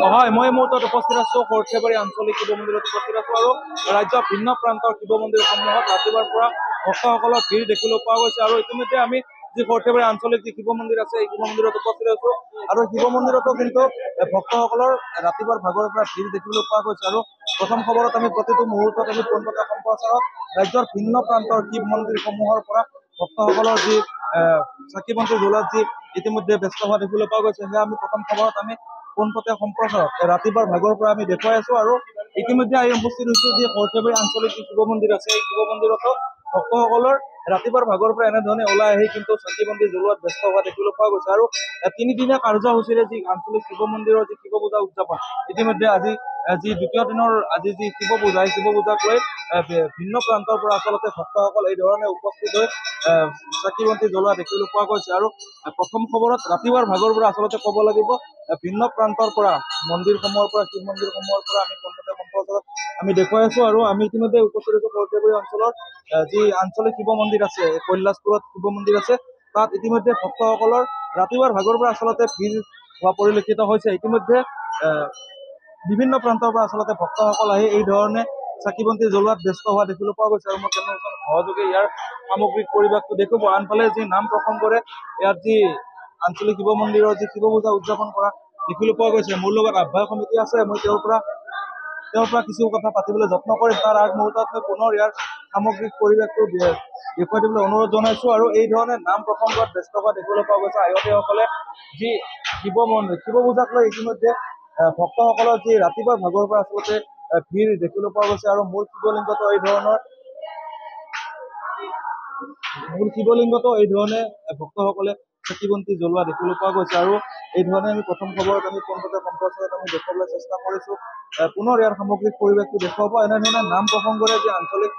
হয়, মই মুহূৰ্তত উপস্থিত আছো সৰ্থেবাৰী আঞ্চলিক শিৱ মন্দিৰত উপস্থিত আছো আৰু ৰাজ্যৰ ভিন্ন প্ৰান্তৰ শিৱ মন্দিৰসমূহত ৰাতিপুৱাৰ পৰা ভক্তসকলৰ ভিৰ দেখিবলৈ পোৱা গৈছে আৰু ইতিমধ্যে আমি যি সৰ্থেবাৰী আঞ্চলিক যি শিৱ মন্দিৰ আছে এই শিৱ মন্দিৰত উপস্থিত আছো আৰু শিৱ মন্দিৰতো কিন্তু ভক্তসকলৰ ৰাতিপুৱাৰ ভাগৰ পৰা ভিৰ দেখিবলৈ পোৱা গৈছে আৰু প্ৰথম খবৰত আমি প্ৰতিটো মুহূৰ্তত আমি পোনপটীয়া সম্প্ৰচাৰত ৰাজ্যৰ ভিন্ন প্ৰান্তৰ শিৱ মন্দিৰসমূহৰ পৰা ভক্তসকলৰ যি চাকি বন্তি জ্বলোৱাত যি ইতিমধ্যে ব্যস্ত হোৱা দেখিবলৈ পোৱা গৈছে সেয়া আমি প্ৰথম খবৰত আমি পোনপটীয়া সম্প্ৰচাৰত ৰাতিপুৱাৰ ভাগৰ পৰা আমি দেখুৱাই আছো আৰু ইতিমধ্যে আমি উপস্থিত হৈছো যে সৰ্থেবাৰী আঞ্চলিক যি শিৱ মন্দিৰ আছে এই শিৱ মন্দিৰতো ভক্তসকলৰ ৰাতিপুৱাৰ ভাগৰ পৰা এনেধৰণে ওলাই আহি কিন্তু চাকি বন্তি জ্বলোৱাত ব্যস্ত হোৱা দেখিবলৈ পোৱা গৈছে আৰু তিনিদিনীয়া কাৰ্যসূচীৰে যি আঞ্চলিক শিৱ মন্দিৰৰ যি শিৱ পূজা উদযাপন ইতিমধ্যে আজি যি দ্বিতীয় দিনৰ আজি যি শিৱ পূজা এই শিৱ পূজাক লৈ ভিন্ন প্ৰান্তৰ পৰা আচলতে ভক্তসকল এই ধৰণে উপস্থিত হৈ চাকি বন্তি জ্বলোৱা দেখিবলৈ পোৱা গৈছে আৰু প্ৰথম খবৰত ৰাতিপুৱাৰ ভাগৰ পৰা আচলতে ক'ব লাগিব ভিন্ন প্ৰান্তৰ পৰা মন্দিৰসমূহৰ পৰা শিৱ মন্দিৰসমূহৰ পৰা আমি পোনপটীয়া সম্প্ৰচাৰত আমি দেখুৱাই আছো আৰু আমি ইতিমধ্যে উপস্থিত আছো সৰ্থেবাৰী অঞ্চলৰ যি আঞ্চলিক শিৱ মন্দিৰ আছে কৈলাশপুৰত শিৱ মন্দিৰ আছে তাত ইতিমধ্যে ভক্তসকলৰ ৰাতিপুৱাৰ ভাগৰ পৰা আচলতে ভিৰ হোৱা পৰিলক্ষিত হৈছে ইতিমধ্যে বিভিন্ন প্ৰান্তৰ পৰা আচলতে ভক্তসকল আহি এই ধৰণে চাকি বন্তি জ্বলোৱাত ব্যস্ত হোৱা দেখিবলৈ পোৱা গৈছে আৰু মই তেওঁলোকৰ সহযোগে ইয়াৰ সামগ্ৰিক পৰিৱেশটো দেখুৱাব আনফালে যি নাম প্ৰসংগৰে ইয়াত যি আঞ্চলিক শিৱ মন্দিৰৰ যি শিৱ পূজা উদযাপন কৰা দেখিবলৈ পোৱা গৈছে মোৰ লগত আহ্বায়ক সমিতি আছে মই তেওঁৰ পৰা কিছু কথা পাতিবলৈ যত্ন কৰিম তাৰ আগমুহূৰ্তত মই পুনৰ ইয়াৰ সামগ্ৰিক পৰিৱেশটো দেখুৱাই দিবলৈ অনুৰোধ জনাইছো আৰু এই ধৰণে নাম প্ৰসংগত ব্যস্ত হোৱা দেখিবলৈ পোৱা গৈছে আয়তীসকলে যি শিৱ পূজাক লৈ ইতিমধ্যে ভক্তসকলৰ যি ৰাতিপুৱাৰ ভাগৰ পৰা আচলতে ভিৰ দেখিবলৈ পোৱা গৈছে আৰু মূল শিৱলিংগতো এই ধৰণে ভক্তসকলে চাকি বন্তি জ্বলোৱা দেখিবলৈ পোৱা গৈছে আৰু এই ধৰণে আমি প্ৰথম খবৰত আমি পোনপটীয়া সম্প্ৰচাৰত আমি দেখুৱাবলৈ চেষ্টা কৰিছো পুনৰ ইয়াৰ সামগ্ৰিক পৰিৱেশটো দেখুৱাব এনেধৰণে নাম প্ৰসংগৰে যি আঞ্চলিক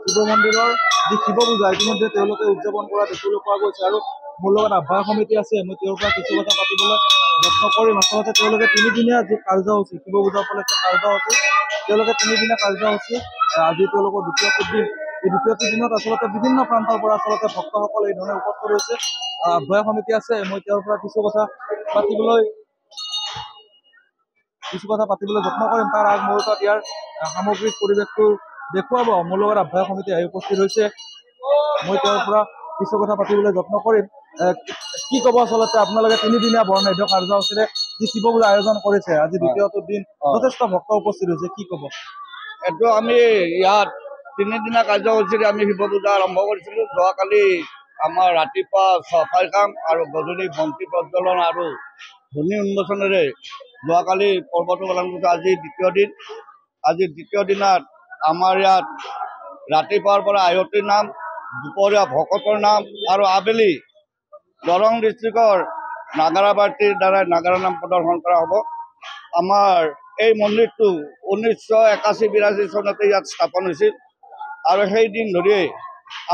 শিৱ মন্দিৰৰ যি শিৱ পূজা ইতিমধ্যে তেওঁলোকে উদযাপন কৰা দেখিবলৈ পোৱা গৈছে আৰু মোৰ লগত আহ্বায়ক সমিতি আছে মই তেওঁৰ পৰা কিছু কথা পাতিবলৈ যত্ন কৰিম আচলতে তেওঁলোকে তিনিদিনীয়া যি কাৰ্যসূচী শিৱ পূজা উপলক্ষে কাৰ্যসূচী তেওঁলোকে তিনিদিনীয়া কাৰ্যসূচী আজি তেওঁলোকৰ দ্বিতীয়টো দিন এই দ্বিতীয়টো দিনত আচলতে বিভিন্ন প্ৰান্তৰ পৰা আচলতে ভক্তসকল এই ধৰণে উপস্থিত হৈছে আহ্বায়ক সমিতি আছে মই তেওঁৰ পৰা কিছু কথা পাতিবলৈ যত্ন কৰিম তাৰ আগমুহূৰ্তত ইয়াৰ সামগ্ৰিক পৰিৱেশটো দেখুৱাব মোৰ লগত আহ্বায়ক সমিতি আহি উপস্থিত হৈছে মই তেওঁৰ পৰা কিছু কথা পাতিবলৈ যত্ন কৰিম কি ক'ব আচলতে আপোনালোকে তিনিদিনীয়া বৰ্ণাঢ্য কাৰ্যসূচীৰে যি শিৱ পূজা আয়োজন কৰিছে আজি দ্বিতীয়টো দিন যথেষ্ট ভক্ত উপস্থিত হৈছে কি ক'ব এইটো আমি ইয়াত তিনিদিনীয়া কাৰ্যসূচীৰে আমি শিৱ পূজা আৰম্ভ কৰিছিলোঁ যোৱাকালি আমাৰ ৰাতিপুৱা চফাই কাম আৰু গধূলি বন্তি প্ৰজ্বলন আৰু ধনী উন্মোচনেৰে যোৱাকালি পৰ্বটো পালন কৰিছোঁ আজি দ্বিতীয় দিনত আমাৰ ইয়াত ৰাতিপুৱাৰ পৰা আয়তীৰ নাম দুপৰীয়া ভকতৰ নাম আৰু আবেলি দৰং ডিষ্ট্ৰিক্টৰ নাগাৰা পাৰ্টিৰ দ্বাৰাই নাগাৰা নাম প্ৰদৰ্শন কৰা হ'ব আমাৰ এই মন্দিৰটো 1981-82 চনতে ইয়াত স্থাপন হৈছিল আৰু সেই দিন ধৰিয়ে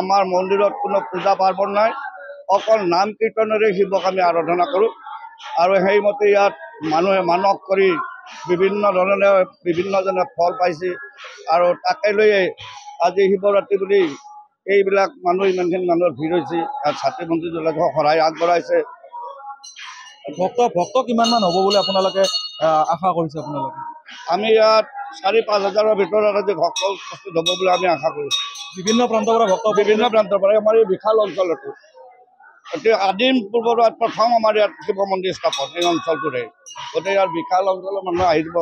আমাৰ মন্দিৰত কোনো পূজা পাৰ্বণ নাই অকল নাম কীৰ্তনেৰে শিৱক আমি আৰাধনা কৰোঁ আৰু সেইমতে ইয়াত মানুহে মানস কৰি বিভিন্নজনে ফল পাইছে আৰু তাকে লৈয়ে আজি শিৱৰাত্ৰি বুলি এইবিলাক ইমানখিনি মানুহৰ ভিৰ হৈছে আৰু ছাতি বন্তি জ্বলাই সহায় আগবঢ়াইছে ভক্ত কিমানমান হ'ব বুলি আপোনালোকে আশা কৰিছে আপোনালোকে আমি ইয়াত 4-5 হাজাৰৰ ভিতৰত আজি ভক্ত উপস্থিত হ'ব বুলি আমি আশা কৰিছোঁ বিভিন্ন প্ৰান্তৰ পৰা আমাৰ এই বিশাল অঞ্চলতো এতিয়া আদিম পূৰ্বৰ প্ৰথম আমাৰ ইয়াত শিৱ মন্দিৰ স্থাপন এই অঞ্চলটোৰে গতিকে ইয়াৰ বিশাল অঞ্চলৰ মানুহ আহিব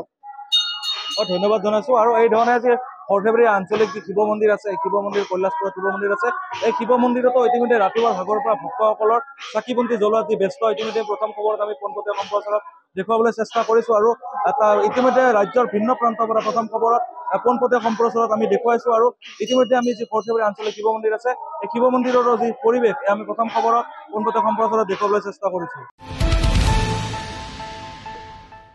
ধন্যবাদ জনাইছো আৰু এই ধৰণে যে সৰ্থেবাৰী আঞ্চলিক যি শিৱ মন্দিৰ আছে শিৱ মন্দিৰ কৈলাশপুৰত শিৱ মন্দিৰ আছে এই শিৱ মন্দিৰতো ইতিমধ্যে ৰাতিপুৱাৰ ভাগৰ পৰা ভক্তসকলৰ চাকি বন্তি জ্বলোৱাত যি ব্যস্ত ইতিমধ্যে প্ৰথম খবৰত আমি পোনপটীয়া সম্প্ৰচাৰত দেখুৱাবলৈ চেষ্টা কৰিছো আৰু ইতিমধ্যে ৰাজ্যৰ ভিন্ন প্ৰান্তৰ পৰা প্ৰথম খবৰত পোনপটীয়া সম্প্ৰচাৰত আমি দেখুৱাইছো আৰু ইতিমধ্যে আমি যি সৰ্থেবাৰী আঞ্চলিক শিৱ মন্দিৰ আছে এই শিৱ মন্দিৰৰো যি পৰিৱেশ আমি প্ৰথম খবৰত পোনপটীয়া সম্প্ৰচাৰত দেখুৱাবলৈ চেষ্টা কৰিছো।